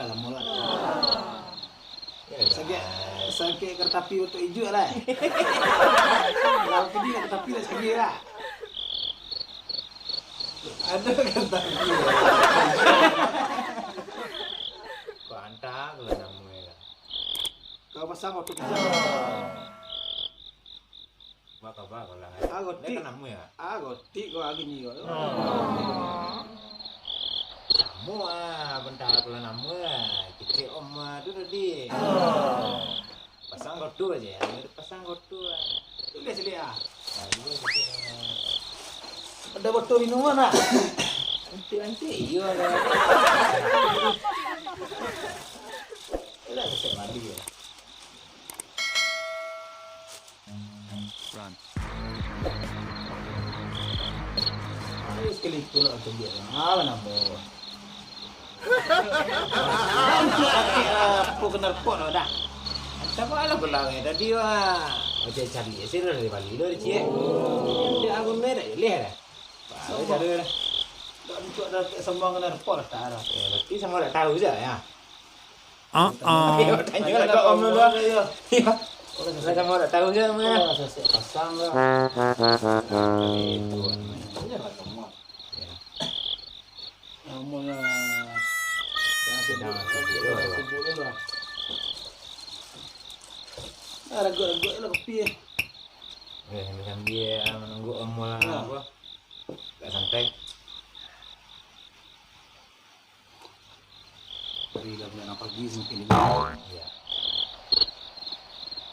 dah lama lah. Sakit kertapi untuk hijau lah. Kalau pergi nak kertapi dah sakit lah. Ada kertapi. Kau hantar kalau nama lah. Kau pasang waktu kerja. Bakal lah. Gotik. Dia kan nama ya. Gotik kau lagi ni kau. Semua bentar kalau nama kecil om tu tadi. Pasang gotu aja. Pasang gotu. Boleh selit ah. Nah, Ada botol minuman tak? nanti iya ada. Tidak bisa mandi ya. Run. Ayo sekali pula untuk dia. Apa nama? Aku kenal pot dah. Siapa lah belang tadi wah. Macam cari sih dari Bali lo cie. Dia aku merah lihat dah. Baru cari dah. Untuk ada semua kenal pot dah. Ya, berarti semua dah tahu je ya. Ayo Tanya lah kau om dulu. Ya. Lah semua dah tahu je mana. Pasang lah. Itu. Ini lah semua. Namanya jangan sebut lah. Ragut-ragut lah kopi. Macam dia menunggu om lah apa. Tak santai. Hari dah bulan pagi mungkin ini. Ya.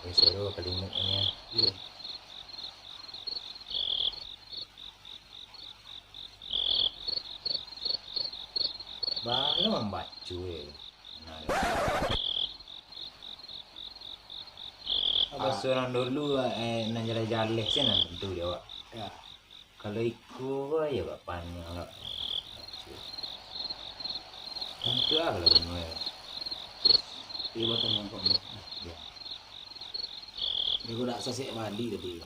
Seru kali ini. Ya. Bang membaca Apa orang dulu nak jalan-jalan sih nak tu dia awak. Ya. Kalau ikut ya pak panjang lah. Tentu lah kalau benar. Dia buat teman kau. Ya. Dia gua nak sasik Bali tadi.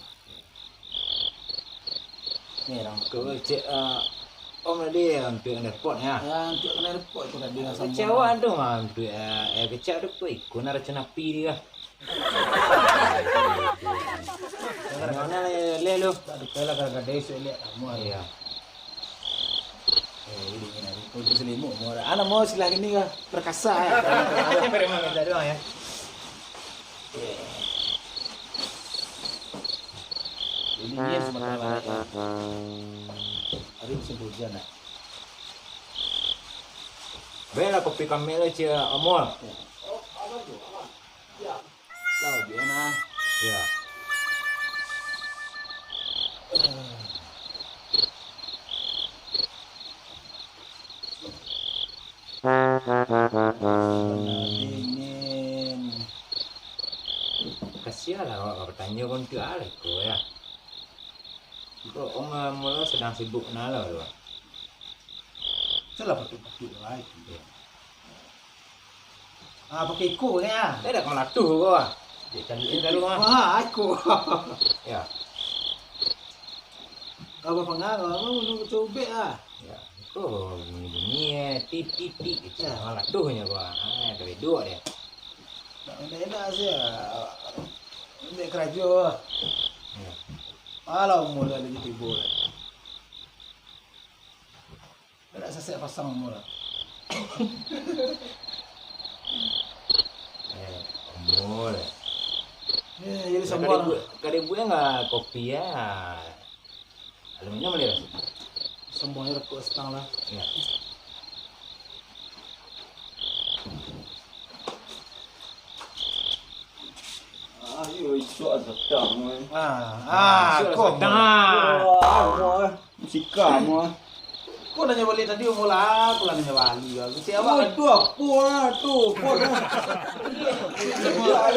Ni orang kau cek om dia untuk airport ya. Untuk kena report tu tadi dengan sama. Kecewa tu mah untuk kecewa tu kau ikut nak racun api dia. Mana le lu? Tak ada kala kadang-kadang esok lihat semua. Ya. Ini ni nak ikut selimut semua. Anak mau silah ini kah perkasa ya. Memang kita doang ya. Ini ni semua. Hari musim hujan nak. Bela kopi kami le cia amol. Tahu dia nah. Ya. Dingin. Kasihan lah kalau bertanya kon tu ada ko ya. Kau om mula sedang sibuk nala tu. Salah betul-betul baik. Pakai iko ni ah. Dia dah kau latuh kau ah. Dia cari dalu ah. Wah, iko. Ya. Apa pengaruh? Mau nunggu cobek ah. Ya. Kau ni titik gitu. Latuhnya kau. Tapi dua dia. Tak enak saja. Ini kerja. Ya. Alah mula lagi tiba. Tak sesek pasang mula. Amol. Jadi semua Kali buat enggak kopi ya. Aluminium boleh. semuanya rekuk setang lah. Ya. Ayo itu ada sedang. Kau dah. Musika mo. Kau nanya balik tadi mula, aku lah nanya balik. Siapa kan? Tu apa tu? Apa dah?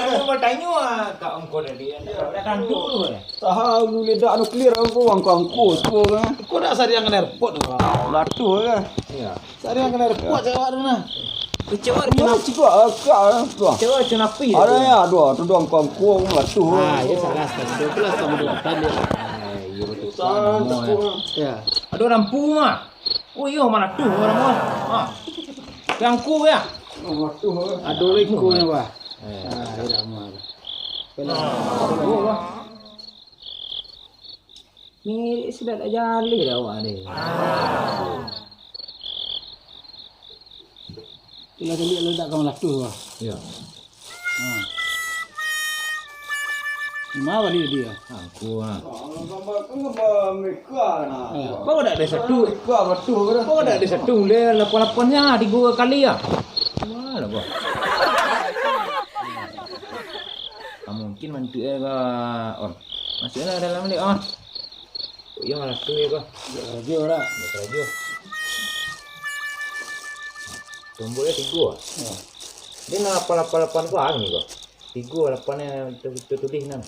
Aku bertanya kat engkau tadi. Datang dulu ni. Tahu lu ledak anu clear aku angkau semua kan. Kau nak sari yang kena airport tu. Latu kan. Ya. Sari yang kena airport cakap tu nah. Kecewa Cuma cikgu akak tu. Kecewa cuma api. Ada ya dua tu dong angkau latu. Ya salah sekali. Kelas kamu depan dia. Ya betul. Ya. Ada orang pu mah. Oh iya mana tu orang mah. Ha. Yang ku ya. Waktu Ada lingkunya wah. Eh. Tidak mau. Oh, wah. Ni sudah tak jali dah awak ni. Ia kali ledak kau laku wah. Ya. Mau dia. Aku ah. gambar mereka nah. Kau dah ada satu. Mereka betul ke? Kau dah ada satu le 8-8-nya 3 kali ya. Mana kau? Mungkin mantu ke on. Masuklah dalam ni on. Ya malah tu ya kau. Dia ora. Kerja. Tombolnya 3. Dia nak 8-8 kau ang ni kau. 3 8-nya tulis nang.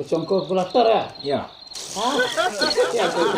Kecongkol kulator ya. Ya. Ya kau.